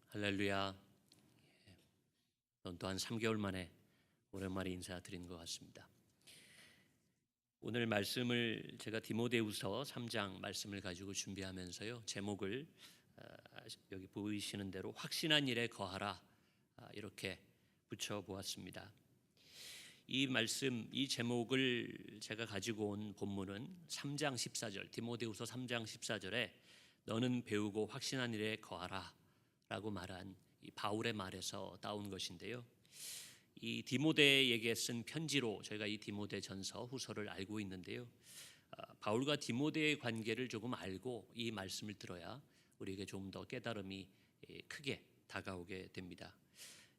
할렐루야. 또한 3개월 만에 오랜만에 인사드리는 것 같습니다. 오늘 말씀을 제가 디모데후서 3장 말씀을 가지고 준비하면서요, 제목을 여기 보이시는 대로 확신한 일에 거하라 이렇게 붙여보았습니다. 이 말씀, 이 제목을 제가 가지고 온 본문은 3장 14절, 디모데후서 3장 14절에 너는 배우고 확신한 일에 거하라 라고 말한 이 바울의 말에서 따온 것인데요, 이 디모데에게 쓴 편지로 저희가 이 디모데 전서 후서를 알고 있는데요, 바울과 디모데의 관계를 조금 알고 이 말씀을 들어야 우리에게 좀 더 깨달음이 크게 다가오게 됩니다.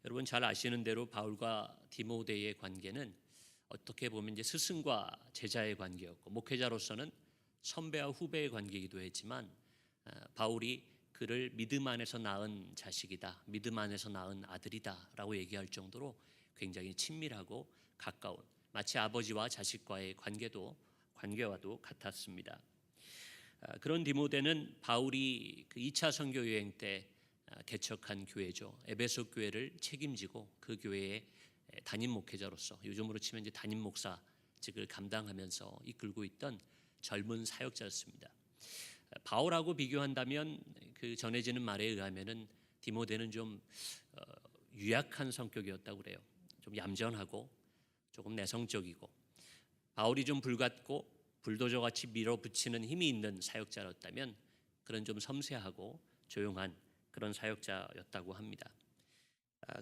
여러분 잘 아시는 대로 바울과 디모데의 관계는 어떻게 보면 이제 스승과 제자의 관계였고, 목회자로서는 선배와 후배의 관계이기도 했지만, 바울이 그를 믿음 안에서 낳은 자식이다, 믿음 안에서 낳은 아들이다 라고 얘기할 정도로 굉장히 친밀하고 가까운, 마치 아버지와 자식과의 관계와도 같았습니다. 그런 디모데는 바울이 그 2차 선교 여행 때 개척한 교회죠, 에베소 교회를 책임지고 그 교회의 담임 목회자로서, 요즘으로 치면 이제 담임 목사직을 감당하면서 이끌고 있던 젊은 사역자였습니다. 바울하고 비교한다면 그 전해지는 말에 의하면은 디모데는 좀 유약한 성격이었다고 그래요. 좀 얌전하고 조금 내성적이고, 바울이 좀 불같고 불도저같이 밀어붙이는 힘이 있는 사역자였다면 그런 좀 섬세하고 조용한 그런 사역자였다고 합니다.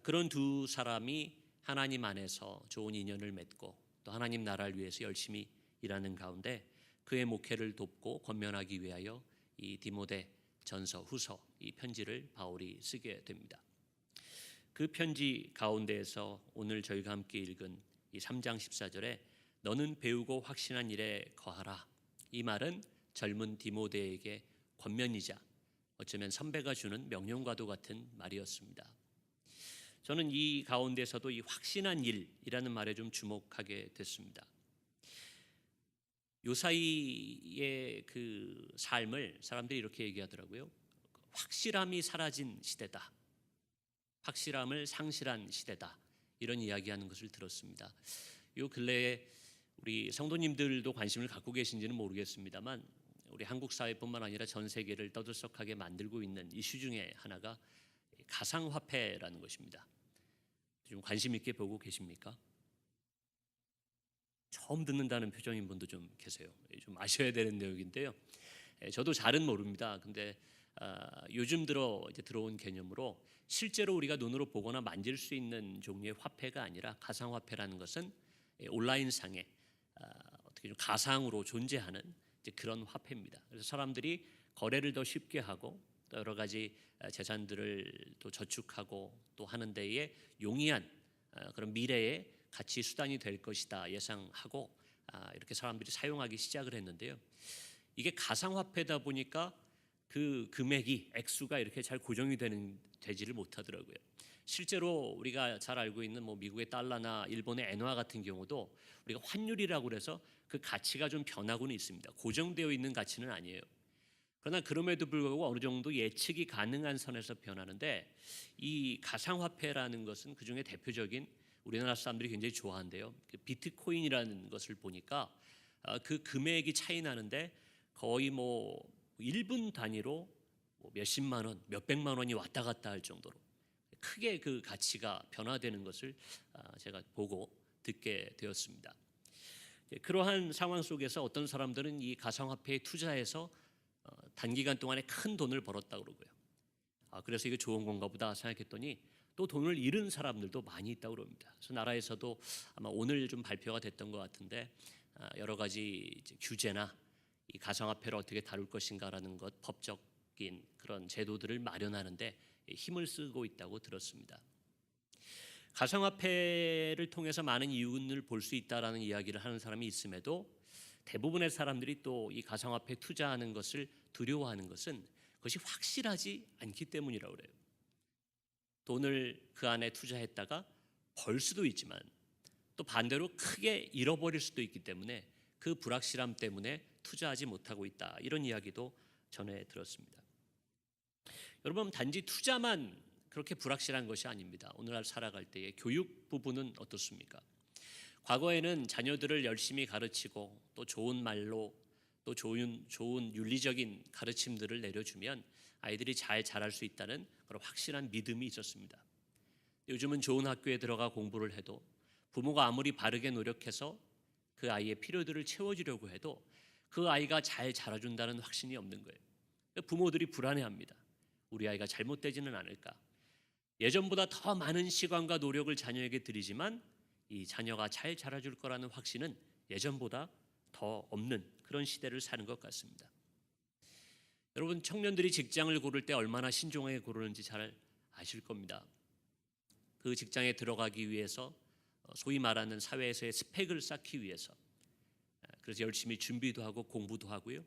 그런 두 사람이 하나님 안에서 좋은 인연을 맺고 또 하나님 나라를 위해서 열심히 일하는 가운데 그의 목회를 돕고 권면하기 위하여 이 디모데 전서 후서, 이 편지를 바울이 쓰게 됩니다. 그 편지 가운데에서 오늘 저희가 함께 읽은 이 3장 14절에 너는 배우고 확신한 일에 거하라, 이 말은 젊은 디모데에게 권면이자 어쩌면 선배가 주는 명령과도 같은 말이었습니다. 저는 이 가운데서도 이 확신한 일이라는 말에 좀 주목하게 됐습니다. 요사이의 그 삶을 사람들이 이렇게 얘기하더라고요. 확실함이 사라진 시대다, 확실함을 상실한 시대다, 이런 이야기하는 것을 들었습니다. 요 근래에 우리 성도님들도 관심을 갖고 계신지는 모르겠습니다만, 우리 한국 사회뿐만 아니라 전 세계를 떠들썩하게 만들고 있는 이슈 중에 하나가 가상화폐라는 것입니다. 좀 관심 있게 보고 계십니까? 처음 듣는다는 표정인 분도 좀 계세요. 좀 아셔야 되는 내용인데요, 저도 잘은 모릅니다. 근데 요즘 들어 이제 들어온 개념으로 실제로 우리가 눈으로 보거나 만질 수 있는 종류의 화폐가 아니라 가상화폐라는 것은 온라인상에 어떻게 좀 가상으로 존재하는 이제 그런 화폐입니다. 그래서 사람들이 거래를 더 쉽게 하고 또 여러 가지 재산들을 또 저축하고 또 하는 데에 용이한 그런 미래의 가치 수단이 될 것이다 예상하고 이렇게 사람들이 사용하기 시작을 했는데요, 이게 가상화폐다 보니까 그 금액이, 액수가 이렇게 잘 고정이 되지를 못하더라고요. 실제로 우리가 잘 알고 있는 미국의 달러나 일본의 엔화 같은 경우도 우리가 환율이라고 해서 그 가치가 좀 변하고는 있습니다. 고정되어 있는 가치는 아니에요. 그러나 그럼에도 불구하고 어느 정도 예측이 가능한 선에서 변하는데, 이 가상화폐라는 것은 그중에 대표적인, 우리나라 사람들이 굉장히 좋아하는데요, 그 비트코인이라는 것을 보니까 그 금액이 차이 나는데 거의 1분 단위로 몇십만 원, 몇백만 원이 왔다 갔다 할 정도로 크게 그 가치가 변화되는 것을 제가 보고 듣게 되었습니다. 그러한 상황 속에서 어떤 사람들은 이 가상화폐에 투자해서 단기간 동안에 큰 돈을 벌었다고 그러고요. 그래서 이게 좋은 건가 보다 생각했더니 또 돈을 잃은 사람들도 많이 있다고 그럽니다. 그래서 나라에서도 아마 오늘 좀 발표가 됐던 것 같은데, 여러 가지 이제 규제나 이 가상화폐를 어떻게 다룰 것인가라는 것, 법적인 그런 제도들을 마련하는데 힘을 쓰고 있다고 들었습니다. 가상화폐를 통해서 많은 이윤을 볼 수 있다라는 이야기를 하는 사람이 있음에도 대부분의 사람들이 또 이 가상화폐에 투자하는 것을 두려워하는 것은 그것이 확실하지 않기 때문이라고 그래요. 돈을 그 안에 투자했다가 벌 수도 있지만 또 반대로 크게 잃어버릴 수도 있기 때문에 그 불확실함 때문에 투자하지 못하고 있다, 이런 이야기도 전해 들었습니다. 여러분, 단지 투자만 그렇게 불확실한 것이 아닙니다. 오늘날 살아갈 때의 교육 부분은 어떻습니까? 과거에는 자녀들을 열심히 가르치고 또 좋은 말로 또 좋은 윤리적인 가르침들을 내려주면 아이들이 잘 자랄 수 있다는 그런 확실한 믿음이 있었습니다. 요즘은 좋은 학교에 들어가 공부를 해도 부모가 아무리 바르게 노력해서 그 아이의 필요들을 채워주려고 해도 그 아이가 잘 자라준다는 확신이 없는 거예요. 부모들이 불안해합니다. 우리 아이가 잘못되지는 않을까. 예전보다 더 많은 시간과 노력을 자녀에게 드리지만 이 자녀가 잘 자라줄 거라는 확신은 예전보다 더 없는 그런 시대를 사는 것 같습니다. 여러분, 청년들이 직장을 고를 때 얼마나 신중하게 고르는지 잘 아실 겁니다. 그 직장에 들어가기 위해서 소위 말하는 사회에서의 스펙을 쌓기 위해서 그래서 열심히 준비도 하고 공부도 하고요.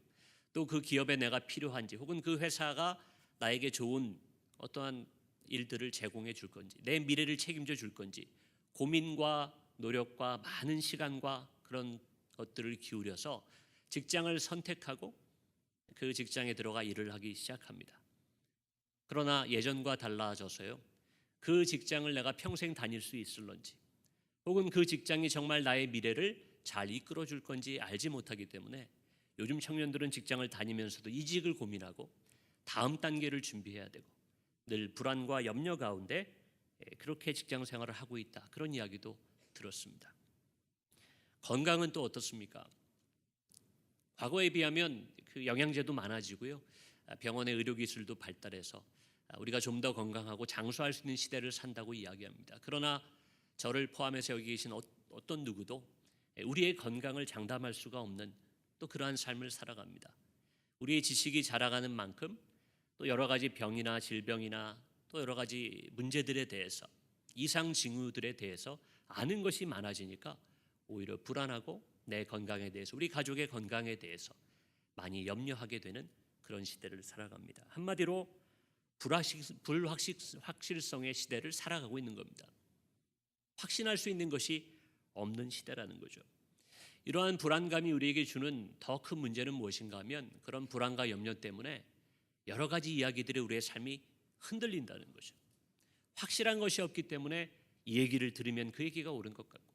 또 그 기업에 내가 필요한지 혹은 그 회사가 나에게 좋은 어떠한 일들을 제공해 줄 건지 내 미래를 책임져 줄 건지 고민과 노력과 많은 시간과 그런 것들을 기울여서 직장을 선택하고 그 직장에 들어가 일을 하기 시작합니다. 그러나 예전과 달라져서요. 그 직장을 내가 평생 다닐 수 있을런지 혹은 그 직장이 정말 나의 미래를 잘 이끌어 줄 건지 알지 못하기 때문에 요즘 청년들은 직장을 다니면서도 이직을 고민하고 다음 단계를 준비해야 되고 늘 불안과 염려 가운데 그렇게 직장 생활을 하고 있다. 그런 이야기도 들었습니다. 건강은 또 어떻습니까? 과거에 비하면 그 영양제도 많아지고요. 병원의 의료기술도 발달해서 우리가 좀 더 건강하고 장수할 수 있는 시대를 산다고 이야기합니다. 그러나 저를 포함해서 여기 계신 어떤 누구도 우리의 건강을 장담할 수가 없는 또 그러한 삶을 살아갑니다. 우리의 지식이 자라가는 만큼 또 여러 가지 병이나 질병이나 또 여러 가지 문제들에 대해서 이상 징후들에 대해서 아는 것이 많아지니까 오히려 불안하고 내 건강에 대해서 우리 가족의 건강에 대해서 많이 염려하게 되는 그런 시대를 살아갑니다. 한마디로 불확실성의 시대를 살아가고 있는 겁니다. 확신할 수 있는 것이 없는 시대라는 거죠. 이러한 불안감이 우리에게 주는 더 큰 문제는 무엇인가 하면 그런 불안과 염려 때문에 여러 가지 이야기들이 우리의 삶이 흔들린다는 거죠. 확실한 것이 없기 때문에 이 얘기를 들으면 그 얘기가 옳은 것 같고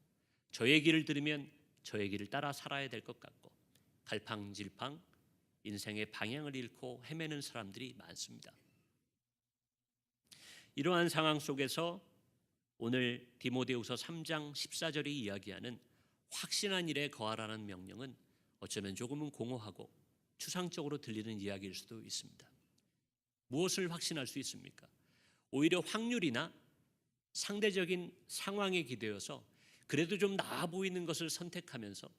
저 얘기를 들으면 저 얘기를 따라 살아야 될 것 같고 갈팡질팡 인생의 방향을 잃고 헤매는 사람들이 많습니다. 이러한 상황 속에서 오늘 디모데후서 3장 14절이 이야기하는 확신한 일에 거하라는 명령은 어쩌면 조금은 공허하고 추상적으로 들리는 이야기일 수도 있습니다. 무엇을 확신할 수 있습니까? 오히려 확률이나 상대적인 상황에 기대어서 그래도 좀 나아 보이는 것을 선택하면서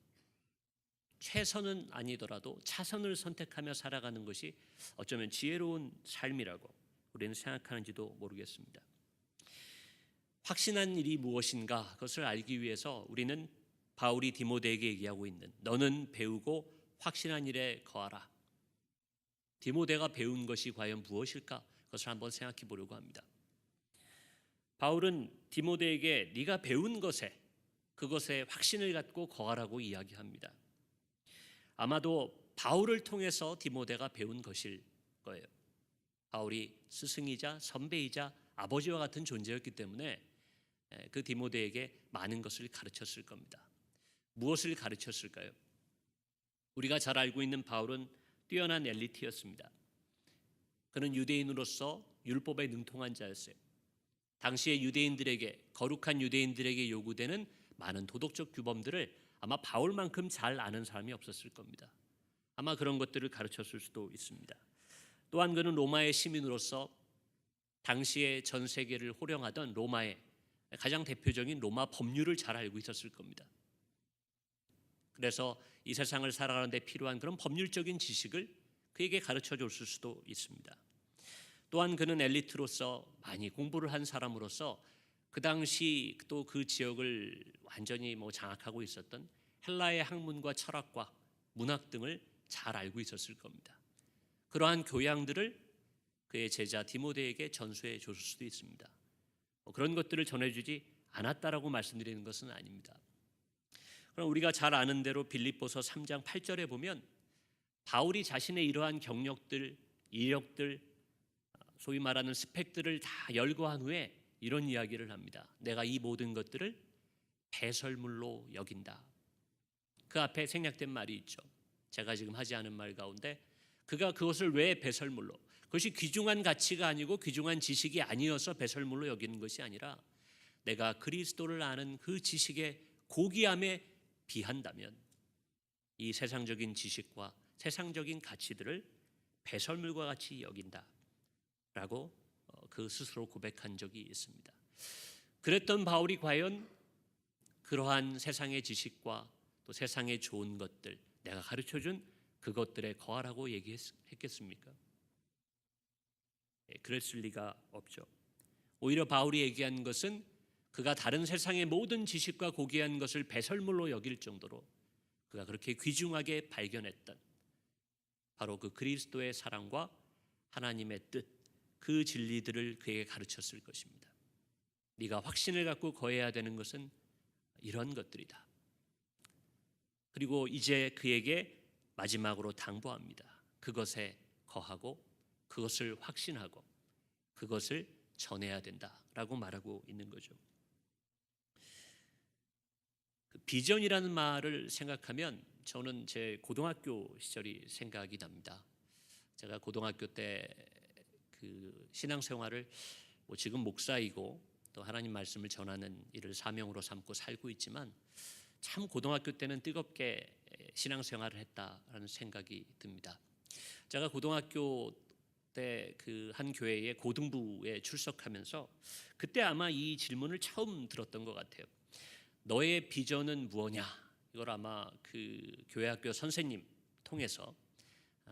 최선은 아니더라도 차선을 선택하며 살아가는 것이 어쩌면 지혜로운 삶이라고 우리는 생각하는지도 모르겠습니다. 확신한 일이 무엇인가 그것을 알기 위해서 우리는 바울이 디모데에게 얘기하고 있는 너는 배우고 확신한 일에 거하라. 디모데가 배운 것이 과연 무엇일까? 그것을 한번 생각해 보려고 합니다. 바울은 디모데에게 네가 배운 것에 그것에 확신을 갖고 거하라고 이야기합니다. 아마도 바울을 통해서 디모데가 배운 것일 거예요. 바울이 스승이자 선배이자 아버지와 같은 존재였기 때문에 그 디모데에게 많은 것을 가르쳤을 겁니다. 무엇을 가르쳤을까요? 우리가 잘 알고 있는 바울은 뛰어난 엘리트였습니다. 그는 유대인으로서 율법에 능통한 자였어요. 당시의 유대인들에게 거룩한 유대인들에게 요구되는 많은 도덕적 규범들을 아마 바울만큼 잘 아는 사람이 없었을 겁니다. 아마 그런 것들을 가르쳤을 수도 있습니다. 또한 그는 로마의 시민으로서 당시의 전 세계를 호령하던 로마의 가장 대표적인 로마 법률을 잘 알고 있었을 겁니다. 그래서 이 세상을 살아가는 데 필요한 그런 법률적인 지식을 그에게 가르쳐 줬을 수도 있습니다. 또한 그는 엘리트로서 많이 공부를 한 사람으로서 그 당시 또 그 지역을 완전히 장악하고 있었던 헬라의 학문과 철학과 문학 등을 잘 알고 있었을 겁니다. 그러한 교양들을 그의 제자 디모데에게 전수해 줬을 수도 있습니다. 그런 것들을 전해주지 않았다라고 말씀드리는 것은 아닙니다. 그럼 우리가 잘 아는 대로 빌립보서 3장 8절에 보면 바울이 자신의 이러한 경력들, 이력들, 소위 말하는 스펙들을 다 열거한 후에 이런 이야기를 합니다. 내가 이 모든 것들을 배설물로 여긴다. 그 앞에 생략된 말이 있죠. 제가 지금 하지 않은 말 가운데 그가 그것을 왜 배설물로, 그것이 귀중한 가치가 아니고 귀중한 지식이 아니어서 배설물로 여기는 것이 아니라 내가 그리스도를 아는 그 지식의 고귀함에 비한다면 이 세상적인 지식과 세상적인 가치들을 배설물과 같이 여긴다라고 그 스스로 고백한 적이 있습니다. 그랬던 바울이 과연 그러한 세상의 지식과 또 세상의 좋은 것들, 내가 가르쳐준 그것들에 거하라고 얘기했겠습니까? 그랬을 리가 없죠. 오히려 바울이 얘기한 것은 그가 다른 세상의 모든 지식과 고귀한 것을 배설물로 여길 정도로 그가 그렇게 귀중하게 발견했던 바로 그 그리스도의 사랑과 하나님의 뜻, 그 진리들을 그에게 가르쳤을 것입니다. 네가 확신을 갖고 거해야 되는 것은 이런 것들이다. 그리고 이제 그에게 마지막으로 당부합니다. 그것에 거하고 그것을 확신하고 그것을 전해야 된다라고 말하고 있는 거죠. 그 비전이라는 말을 생각하면 저는 제 고등학교 시절이 생각이 납니다. 제가 고등학교 때 그 신앙생활을 지금 목사이고 또 하나님 말씀을 전하는 일을 사명으로 삼고 살고 있지만 참 고등학교 때는 뜨겁게 신앙생활을 했다라는 생각이 듭니다. 제가 고등학교 때 그 한 교회의 고등부에 출석하면서 그때 아마 이 질문을 처음 들었던 것 같아요. 너의 비전은 무엇냐? 이걸 아마 그 교회학교 선생님 통해서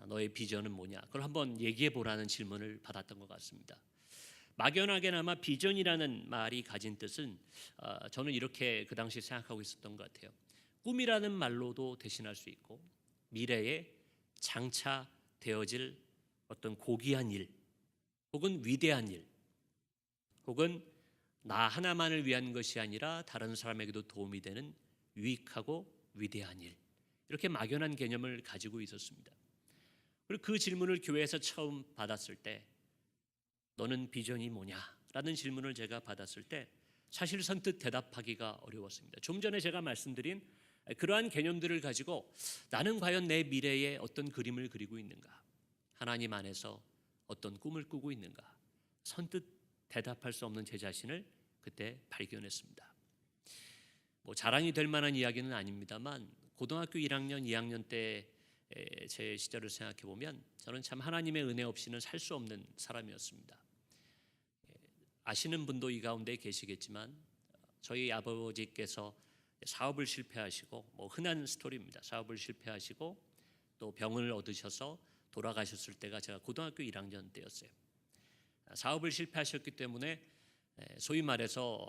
너의 비전은 뭐냐? 그걸 한번 얘기해 보라는 질문을 받았던 것 같습니다. 막연하게나마 비전이라는 말이 가진 뜻은 저는 이렇게 그 당시 생각하고 있었던 것 같아요. 꿈이라는 말로도 대신할 수 있고 미래에 장차 되어질 어떤 고귀한 일 혹은 위대한 일 혹은 나 하나만을 위한 것이 아니라 다른 사람에게도 도움이 되는 유익하고 위대한 일, 이렇게 막연한 개념을 가지고 있었습니다. 그리고 그 질문을 교회에서 처음 받았을 때 너는 비전이 뭐냐? 라는 질문을 제가 받았을 때 사실 선뜻 대답하기가 어려웠습니다. 좀 전에 제가 말씀드린 그러한 개념들을 가지고 나는 과연 내 미래에 어떤 그림을 그리고 있는가? 하나님 안에서 어떤 꿈을 꾸고 있는가? 선뜻 대답할 수 없는 제 자신을 그때 발견했습니다. 자랑이 될 만한 이야기는 아닙니다만 고등학교 1학년, 2학년 때 제 시절을 생각해 보면 저는 참 하나님의 은혜 없이는 살 수 없는 사람이었습니다. 아시는 분도 이 가운데 계시겠지만 저희 아버지께서 사업을 실패하시고 흔한 스토리입니다. 사업을 실패하시고 또 병을 얻으셔서 돌아가셨을 때가 제가 고등학교 1학년 때였어요. 사업을 실패하셨기 때문에 소위 말해서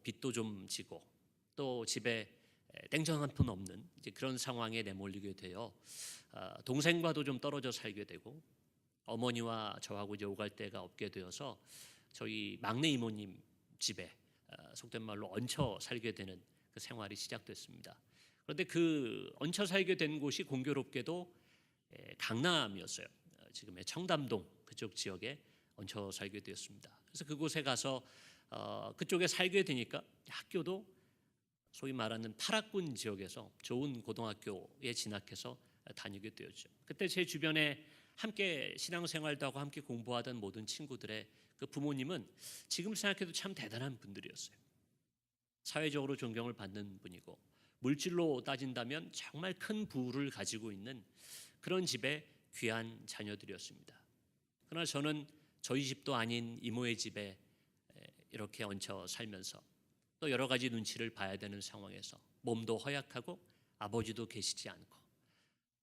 빚도 좀 지고 또 집에 땡전 한 푼 없는 이제 그런 상황에 내몰리게 되어 동생과도 좀 떨어져 살게 되고 어머니와 저하고 이제 오갈 데가 없게 되어서 저희 막내 이모님 집에 속된 말로 얹혀 살게 되는 그 생활이 시작됐습니다. 그런데 그 얹혀 살게 된 곳이 공교롭게도 강남이었어요. 지금의 청담동 그쪽 지역에 얹혀 살게 되었습니다. 그래서 그곳에 가서 그쪽에 살게 되니까 학교도 소위 말하는 8학군 지역에서 좋은 고등학교에 진학해서 다니게 되었죠. 그때 제 주변에 함께 신앙생활도 하고 함께 공부하던 모든 친구들의 그 부모님은 지금 생각해도 참 대단한 분들이었어요. 사회적으로 존경을 받는 분이고 물질로 따진다면 정말 큰 부를 가지고 있는 그런 집의 귀한 자녀들이었습니다. 그러나 저는 저희 집도 아닌 이모의 집에 이렇게 얹혀 살면서 또 여러 가지 눈치를 봐야 되는 상황에서 몸도 허약하고 아버지도 계시지 않고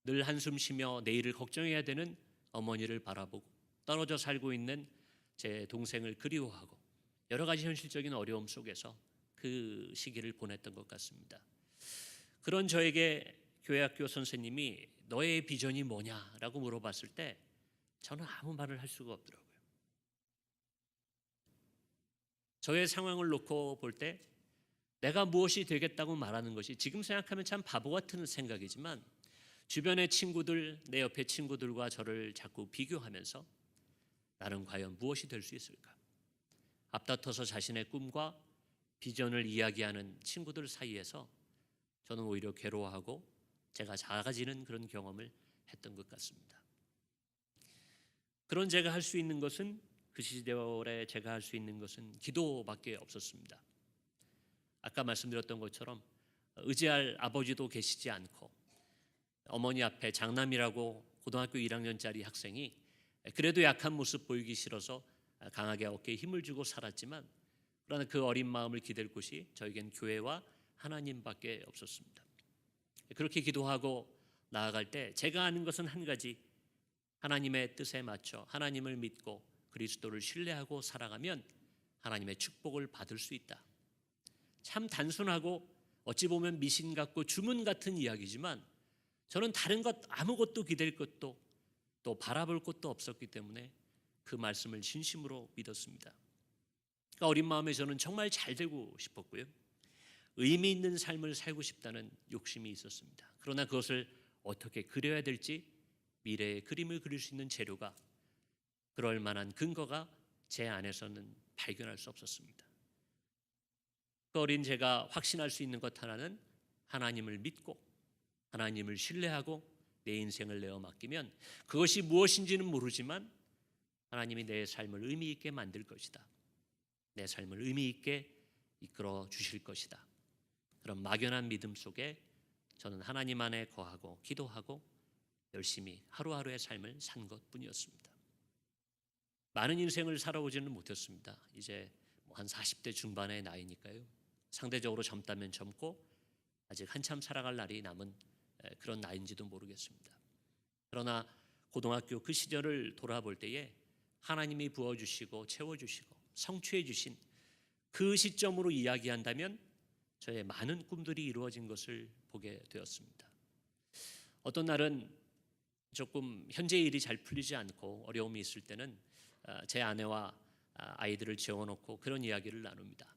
늘 한숨 쉬며 내일을 걱정해야 되는 어머니를 바라보고 떨어져 살고 있는 제 동생을 그리워하고 여러 가지 현실적인 어려움 속에서 그 시기를 보냈던 것 같습니다. 그런 저에게 교회학교 선생님이 너의 비전이 뭐냐라고 물어봤을 때 저는 아무 말을 할 수가 없더라고요. 저의 상황을 놓고 볼 때 내가 무엇이 되겠다고 말하는 것이 지금 생각하면 참 바보 같은 나는 과연 무엇이 될 수 있을까? 앞다퉈서 자신의 꿈과 비전을 이야기하는 친구들 사이에서 저는 오히려 괴로워하고 제가 작아지는 그런 경험을 했던 것 같습니다. 그런 제가 할 수 있는 것은, 그 시절에 제가 할 수 있는 것은 기도밖에 없었습니다. 아까 말씀드렸던 것처럼 의지할 아버지도 계시지 않고 어머니 앞에 장남이라고 고등학교 1학년짜리 학생이 그래도 약한 모습 보이기 싫어서 강하게 어깨에 힘을 주고 살았지만, 그러나 그 어린 마음을 기댈 곳이 저에겐 교회와 하나님밖에 없었습니다. 그렇게 기도하고 나아갈 때 제가 아는 것은 한 가지, 하나님의 뜻에 맞춰 하나님을 믿고 그리스도를 신뢰하고 살아가면 하나님의 축복을 받을 수 있다. 참 단순하고 어찌 보면 미신 같고 주문 같은 이야기지만 저는 다른 것 아무것도 기댈 것도 또 바라볼 것도 없었기 때문에 그 말씀을 진심으로 믿었습니다. 그러니까 어린 마음에 저는 정말 잘 되고 싶었고요, 의미 있는 삶을 살고 싶다는 욕심이 있었습니다. 그러나 그것을 어떻게 그려야 될지, 미래의 그림을 그릴 수 있는 재료가, 그럴 만한 근거가 제 안에서는 발견할 수 없었습니다. 그 어린 제가 확신할 수 있는 것 하나는, 하나님을 믿고 하나님을 신뢰하고 내 인생을 내어 맡기면 그것이 무엇인지는 모르지만 하나님이 내 삶을 의미 있게 만들 것이다, 내 삶을 의미 있게 이끌어 주실 것이다. 그런 막연한 믿음 속에 저는 하나님 안에 거하고 기도하고 열심히 하루하루의 삶을 산 것뿐이었습니다. 많은 인생을 살아오지는 못했습니다. 이제 한 40대 중반의 나이니까요, 상대적으로 젊다면 젊고 아직 한참 살아갈 날이 남은 그런 나이인지도 모르겠습니다. 그러나 고등학교 그 시절을 돌아볼 때에 하나님이 부어주시고 채워주시고 성취해 주신 그 시점으로 이야기한다면 저의 많은 꿈들이 이루어진 것을 보게 되었습니다. 어떤 날은 조금 현재 일이 잘 풀리지 않고 어려움이 있을 때는 제 아내와 아이들을 재워놓고 그런 이야기를 나눕니다.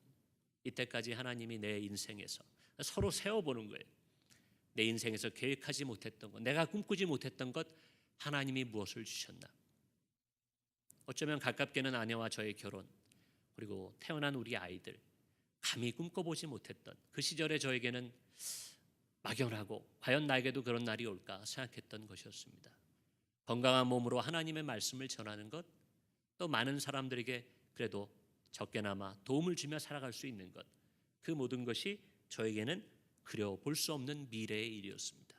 이때까지 하나님이 내 인생에서 서로 세워보는 거예요. 내 인생에서 계획하지 못했던 것, 내가 꿈꾸지 못했던 것, 하나님이 무엇을 주셨나. 어쩌면 가깝게는 아내와 저의 결혼, 그리고 태어난 우리 아이들, 감히 꿈꿔보지 못했던 그 시절에 저에게는 막연하고 과연 나에게도 그런 날이 올까 생각했던 것이었습니다. 건강한 몸으로 하나님의 말씀을 전하는 것, 또 많은 사람들에게 그래도 적게나마 도움을 주며 살아갈 수 있는 것, 그 모든 것이 저에게는 그려볼 수 없는 미래의 일이었습니다.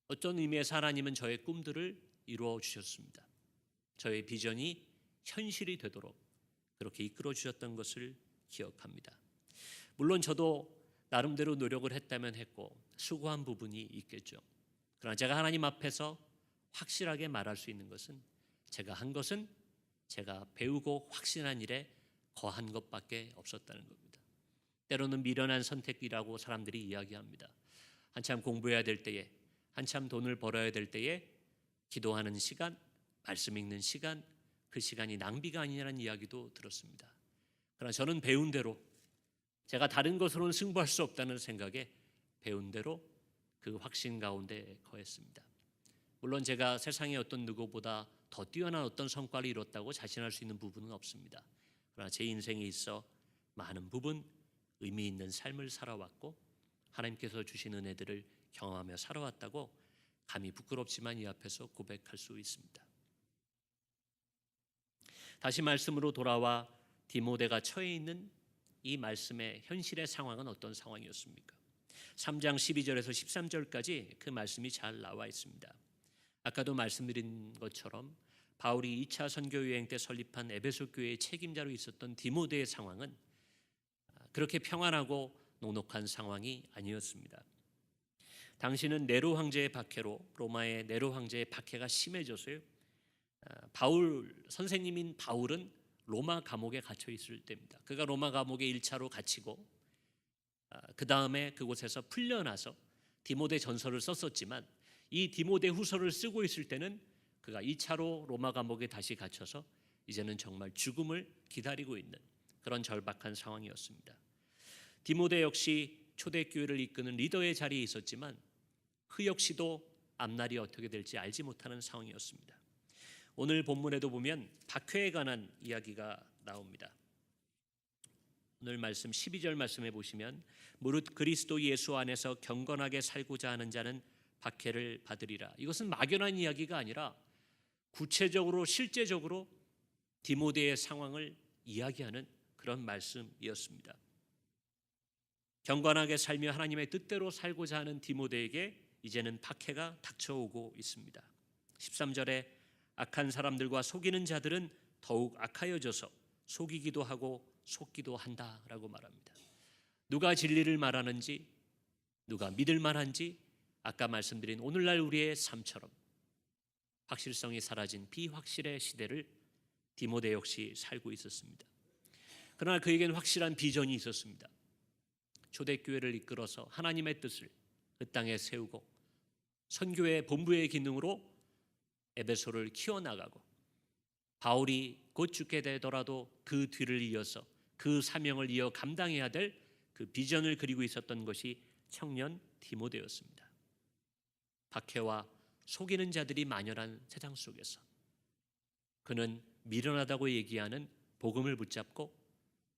어떤 의미에서 하나님은 저의 꿈들을 이루어 주셨습니다. 저의 비전이 현실이 되도록 그렇게 이끌어 주셨던 것을 기억합니다. 물론 저도 나름대로 노력을 했다면 했고 수고한 부분이 있겠죠. 그러나 제가 하나님 앞에서 확실하게 말할 수 있는 것은, 제가 한 것은 제가 배우고 확신한 일에 거한 것밖에 없었다는 겁니다. 때로는 미련한 선택이라고 사람들이 이야기합니다. 한참 공부해야 될 때에, 한참 돈을 벌어야 될 때에 기도하는 시간, 말씀 읽는 시간, 그 시간이 낭비가 아니라는 이야기도 들었습니다. 그러나 저는 배운 대로, 제가 다른 것으로는 승부할 수 없다는 생각에 배운 대로 그 확신 가운데 거했습니다. 물론 제가 세상의 어떤 누구보다 더 뛰어난 어떤 성과를 이뤘다고 자신할 수 있는 부분은 없습니다. 그러나 제 인생에 있어 많은 부분 의미 있는 삶을 살아왔고 하나님께서 주신 은혜들을 경험하며 살아왔다고 감히 부끄럽지만 이 앞에서 고백할 수 있습니다. 다시 말씀으로 돌아와 디모데가 처해 있는 이 말씀의 현실의 상황은 어떤 상황이었습니까? 3장 12절에서 13절까지 그 말씀이 잘 나와 있습니다. 아까도 말씀드린 것처럼 바울이 2차 선교 여행 때 설립한 에베소 교회의 책임자로 있었던 디모데의 상황은 그렇게 평안하고 녹록한 상황이 아니었습니다. 당시는 네로 황제의 박해로, 로마의 네로 황제의 박해가 심해져서요, 바울 선생님인 바울은 로마 감옥에 갇혀 있을 때입니다. 그가 로마 감옥에 1차로 갇히고 그 다음에 그곳에서 풀려나서 디모데 전서를 썼었지만, 이 디모데 후서를 쓰고 있을 때는 그가 2차로 로마 감옥에 다시 갇혀서 이제는 정말 죽음을 기다리고 있는 그런 절박한 상황이었습니다. 디모데 역시 초대교회를 이끄는 리더의 자리에 있었지만 그 역시도 앞날이 어떻게 될지 알지 못하는 상황이었습니다. 오늘 본문에도 보면 박해에 관한 이야기가 나옵니다. 오늘 말씀 12절 말씀해 보시면 무릇 그리스도 예수 안에서 경건하게 살고자 하는 자는 박해를 받으리라. 이것은 막연한 이야기가 아니라 구체적으로 실제적으로 디모데의 상황을 이야기하는 그런 말씀이었습니다. 경건하게 살며 하나님의 뜻대로 살고자 하는 디모데에게 이제는 박해가 닥쳐오고 있습니다. 13절에 악한 사람들과 속이는 자들은 더욱 악하여져서 속이기도 하고 속기도 한다라고 말합니다. 누가 진리를 말하는지, 누가 믿을 만한지 아까 말씀드린 오늘날 우리의 삶처럼 확실성이 사라진 비확실의 시대를 디모데 역시 살고 있었습니다. 그러나 그에게는 확실한 비전이 있었습니다. 초대교회를 이끌어서 하나님의 뜻을 그 땅에 세우고 선교의 본부의 기능으로 에베소를 키워나가고 바울이 곧 죽게 되더라도 그 뒤를 이어서 그 사명을 이어 감당해야 될 그 비전을 그리고 있었던 것이 청년 디모데였습니다. 박해와 속이는 자들이 만연한 세상 속에서 그는 미련하다고 얘기하는 복음을 붙잡고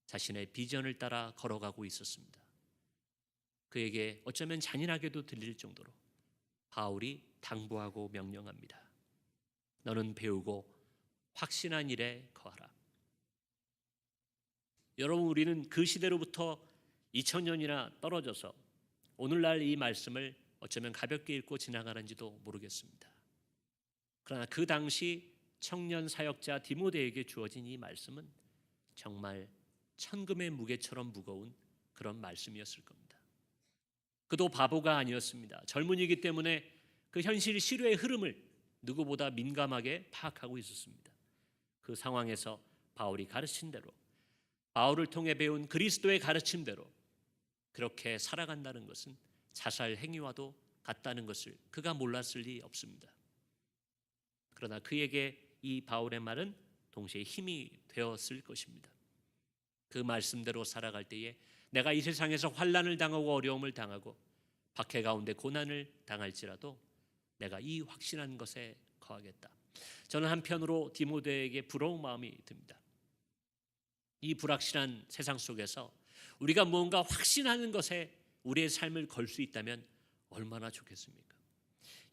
자신의 비전을 따라 걸어가고 있었습니다. 그에게 어쩌면 잔인하게도 들릴 정도로 바울이 당부하고 명령합니다. 너는 배우고 확신한 일에 거하라. 여러분, 우리는 그 시대로부터 2000년이나 떨어져서 오늘날 이 말씀을 어쩌면 가볍게 읽고 지나가는지도 모르겠습니다. 그러나 그 당시 청년 사역자 디모데에게 주어진 이 말씀은 정말 천금의 무게처럼 무거운 그런 말씀이었을 겁니다. 그도 바보가 아니었습니다. 젊은이기 때문에 그 현실 시류의 흐름을 누구보다 민감하게 파악하고 있었습니다. 그 상황에서 바울이 가르친 대로, 바울을 통해 배운 그리스도의 가르침대로 그렇게 살아간다는 것은 자살 행위와도 같다는 것을 그가 몰랐을 리 없습니다. 그러나 그에게 이 바울의 말은 동시에 힘이 되었을 것입니다. 그 말씀대로 살아갈 때에 내가 이 세상에서 환난을 당하고 어려움을 당하고 박해 가운데 고난을 당할지라도 내가 이 확신한 것에 거하겠다. 저는 한편으로 디모데에게 부러운 마음이 듭니다. 이 불확실한 세상 속에서 우리가 무언가 확신하는 것에 우리의 삶을 걸 수 있다면 얼마나 좋겠습니까?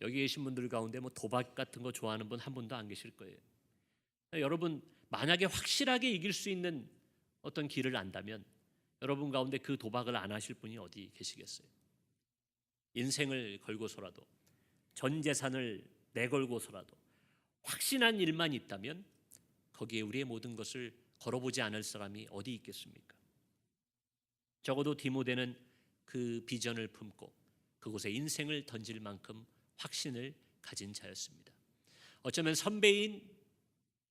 여기 계신 분들 가운데 도박 같은 거 좋아하는 분 한 분도 안 계실 거예요. 여러분, 만약에 확실하게 이길 수 있는 어떤 길을 안다면 여러분 가운데 그 도박을 안 하실 분이 어디 계시겠어요? 인생을 걸고서라도 전 재산을 내걸고서라도 확신한 일만 있다면 거기에 우리의 모든 것을 걸어보지 않을 사람이 어디 있겠습니까? 적어도 디모데는 그 비전을 품고 그곳에 인생을 던질 만큼 확신을 가진 자였습니다. 어쩌면 선배인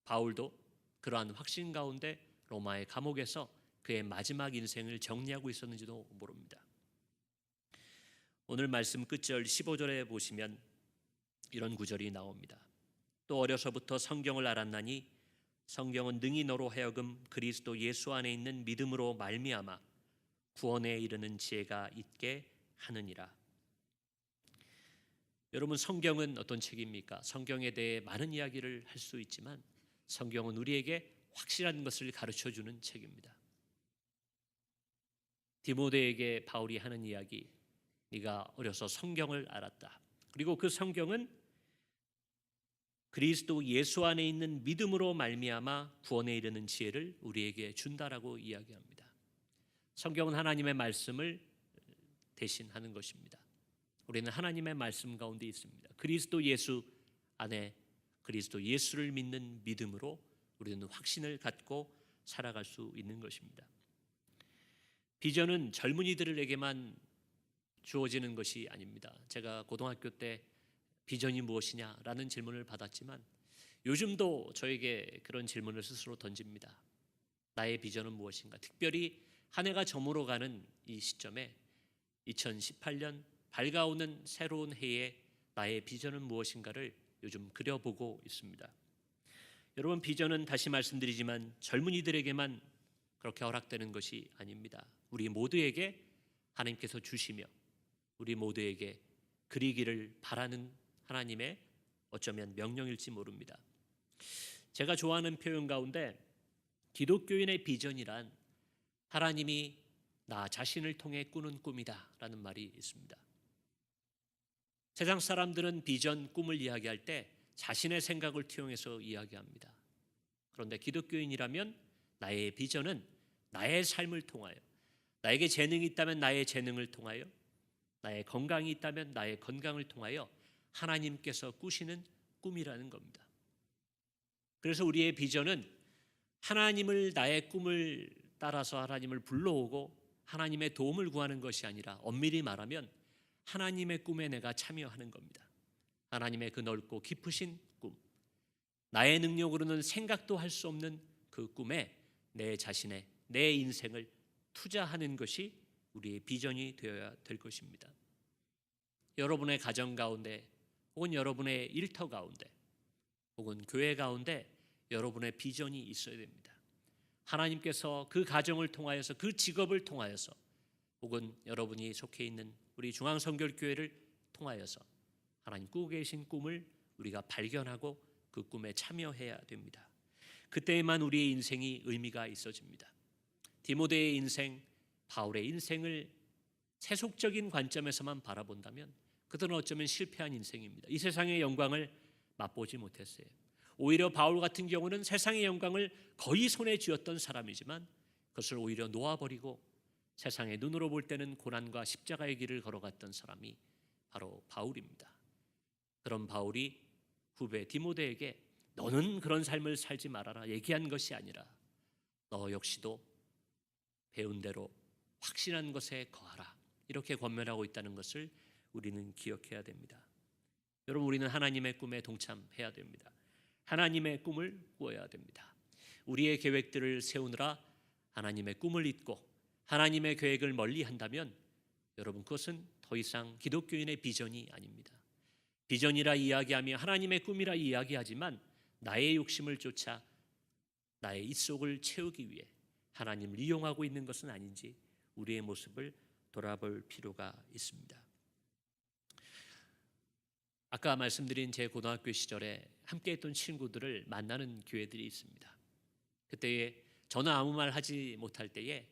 바울도 그러한 확신 가운데 로마의 감옥에서 그의 마지막 인생을 정리하고 있었는지도 모릅니다. 오늘 말씀 끝절 15절에 보시면 이런 구절이 나옵니다. 또 어려서부터 성경을 알았나니 성경은 능히 너로 하여금 그리스도 예수 안에 있는 믿음으로 말미암아 구원에 이르는 지혜가 있게 하느니라. 여러분, 성경은 어떤 책입니까? 성경에 대해 많은 이야기를 할 수 있지만 성경은 우리에게 확실한 것을 가르쳐주는 책입니다. 디모데에게 바울이 하는 이야기, 네가 어려서 성경을 알았다. 그리고 그 성경은 그리스도 예수 안에 있는 믿음으로 말미암아 구원에 이르는 지혜를 우리에게 준다라고 이야기합니다. 성경은 하나님의 말씀을 대신하는 것입니다. 우리는 하나님의 말씀 가운데 있습니다. 그리스도 예수 안에 그리스도 예수를 믿는 믿음으로 우리는 확신을 갖고 살아갈 수 있는 것입니다. 비전은 젊은이들에게만 주어지는 것이 아닙니다. 제가 고등학교 때 비전이 무엇이냐라는 질문을 받았지만 요즘도 저에게 그런 질문을 스스로 던집니다. 나의 비전은 무엇인가? 특별히 한 해가 저물어가는 이 시점에 2018년 밝아오는 새로운 해에 나의 비전은 무엇인가를 요즘 그려보고 있습니다. 여러분, 비전은 다시 말씀드리지만 젊은이들에게만 그렇게 허락되는 것이 아닙니다. 우리 모두에게 하나님께서 주시며 우리 모두에게 그리기를 바라는 하나님의 어쩌면 명령일지 모릅니다. 제가 좋아하는 표현 가운데 기독교인의 비전이란 하나님이 나 자신을 통해 꾸는 꿈이다라는 말이 있습니다. 세상 사람들은 비전, 꿈을 이야기할 때 자신의 생각을 투영해서 이야기합니다. 그런데 기독교인이라면 나의 비전은 나의 삶을 통하여, 나에게 재능이 있다면 나의 재능을 통하여, 나의 건강이 있다면 나의 건강을 통하여 하나님께서 꾸시는 꿈이라는 겁니다. 그래서 우리의 비전은 하나님을, 나의 꿈을 따라서 하나님을 불러오고 하나님의 도움을 구하는 것이 아니라 엄밀히 말하면 하나님의 꿈에 내가 참여하는 겁니다. 하나님의 그 넓고 깊으신 꿈, 나의 능력으로는 생각도 할 수 없는 그 꿈에 내 자신의, 내 인생을 투자하는 것이 우리의 비전이 되어야 될 것입니다. 여러분의 가정 가운데 혹은 여러분의 일터 가운데 혹은 교회 가운데 여러분의 비전이 있어야 됩니다. 하나님께서 그 가정을 통하여서, 그 직업을 통하여서, 혹은 여러분이 속해 있는 우리 중앙선결교회를 통하여서 하나님 꾸고 계신 꿈을 우리가 발견하고 그 꿈에 참여해야 됩니다. 그때에만 우리의 인생이 의미가 있어집니다. 디모데의 인생, 바울의 인생을 세속적인 관점에서만 바라본다면 그들은 어쩌면 실패한 인생입니다. 이 세상의 영광을 맛보지 못했어요. 오히려 바울 같은 경우는 세상의 영광을 거의 손에 쥐었던 사람이지만 그것을 오히려 놓아버리고 세상의 눈으로 볼 때는 고난과 십자가의 길을 걸어갔던 사람이 바로 바울입니다. 그런 바울이 후배 디모데에게 너는 그런 삶을 살지 말아라 얘기한 것이 아니라 너 역시도 배운 대로 확신한 것에 거하라 이렇게 권면하고 있다는 것을 우리는 기억해야 됩니다. 여러분, 우리는 하나님의 꿈에 동참해야 됩니다. 하나님의 꿈을 꾸어야 됩니다. 우리의 계획들을 세우느라 하나님의 꿈을 잊고 하나님의 계획을 멀리한다면 여러분, 그것은 더 이상 기독교인의 비전이 아닙니다. 비전이라 이야기하며 하나님의 꿈이라 이야기하지만 나의 욕심을 쫓아 나의 입속을 채우기 위해 하나님을 이용하고 있는 것은 아닌지 우리의 모습을 돌아볼 필요가 있습니다. 아까 말씀드린 제 고등학교 시절에 함께했던 친구들을 만나는 기회들이 있습니다. 그때에 저는 아무 말 하지 못할 때에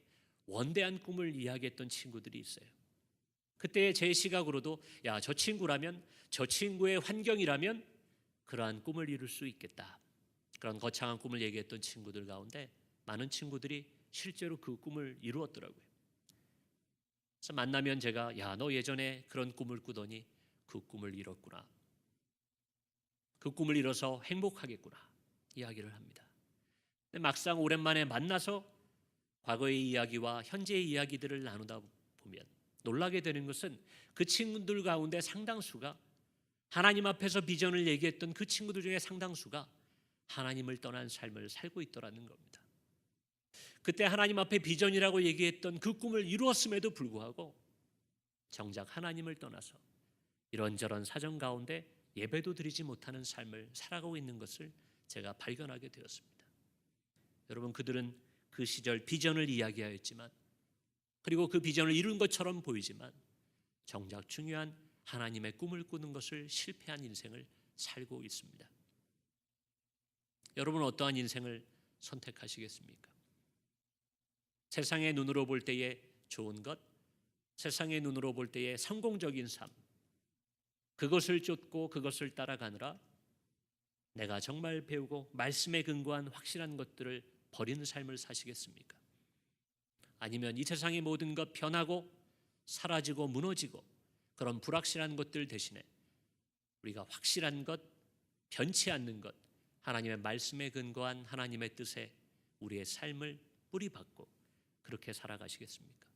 원대한 꿈을 이야기했던 친구들이 있어요. 그때 제 시각으로도 야, 저 친구라면, 저 친구의 환경이라면 그러한 꿈을 이룰 수 있겠다. 그런 거창한 꿈을 얘기했던 친구들 가운데 많은 친구들이 실제로 그 꿈을 이루었더라고요. 그래서 만나면 제가 야, 너 예전에 그런 꿈을 꾸더니 그 꿈을 이뤘구나. 그 꿈을 이뤄서 행복하겠구나. 이야기를 합니다. 근데 막상 오랜만에 만나서 과거의 이야기와 현재의 이야기들을 나누다 보면 놀라게 되는 것은 그 친구들 가운데 상당수가 하나님 앞에서 비전을 얘기했던 그 친구들 중에 상당수가 하나님을 떠난 삶을 살고 있더라는 겁니다. 그때 하나님 앞에 비전이라고 얘기했던 그 꿈을 이루었음에도 불구하고 정작 하나님을 떠나서 이런저런 사정 가운데 예배도 드리지 못하는 삶을 살아가고 있는 것을 제가 발견하게 되었습니다. 여러분, 그들은 그 시절 비전을 이야기하였지만 그리고 그 비전을 이룬 것처럼 보이지만 정작 중요한 하나님의 꿈을 꾸는 것을 실패한 인생을 살고 있습니다. 여러분, 어떠한 인생을 선택하시겠습니까? 세상의 눈으로 볼 때의 좋은 것, 세상의 눈으로 볼 때의 성공적인 삶, 그것을 쫓고 그것을 따라가느라 내가 정말 배우고 말씀에 근거한 확실한 것들을 버리는 삶을 사시겠습니까? 아니면 이 세상의 모든 것 변하고 사라지고 무너지고 그런 불확실한 것들 대신에 우리가 확실한 것, 변치 않는 것, 하나님의 말씀에 근거한 하나님의 뜻에 우리의 삶을 뿌리박고 그렇게 살아가시겠습니까?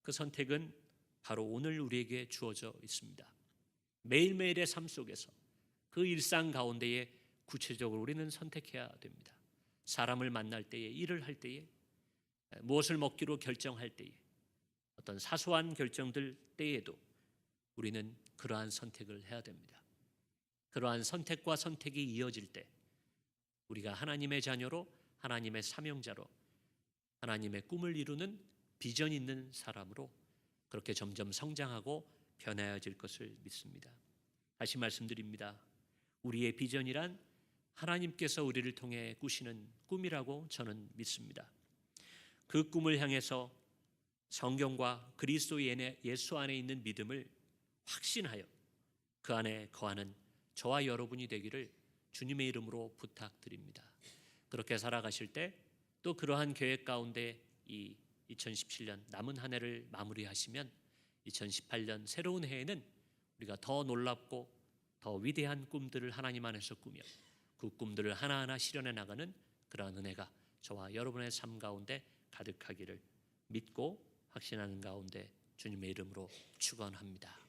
그 선택은 바로 오늘 우리에게 주어져 있습니다. 매일매일의 삶 속에서 그 일상 가운데에 구체적으로 우리는 선택해야 됩니다. 사람을 만날 때에, 일을 할 때에, 무엇을 먹기로 결정할 때에, 어떤 사소한 결정들 때에도 우리는 그러한 선택을 해야 됩니다. 그러한 선택과 선택이 이어질 때 우리가 하나님의 자녀로, 하나님의 사명자로, 하나님의 꿈을 이루는 비전 있는 사람으로 그렇게 점점 성장하고 변화해질 것을 믿습니다. 다시 말씀드립니다. 우리의 비전이란 하나님께서 우리를 통해 꾸시는 꿈이라고 저는 믿습니다. 그 꿈을 향해서 성경과 그리스도의 예수 안에 있는 믿음을 확신하여 그 안에 거하는 저와 여러분이 되기를 주님의 이름으로 부탁드립니다. 그렇게 살아가실 때 또 그러한 계획 가운데 이 2017년 남은 한 해를 마무리하시면 2018년 새로운 해에는 우리가 더 놀랍고 더 위대한 꿈들을 하나님 안에서 꾸며 그 꿈들을 하나하나 실현해 나가는 그러한 은혜가 저와 여러분의 삶 가운데 가득하기를 믿고 확신하는 가운데 주님의 이름으로 축원합니다.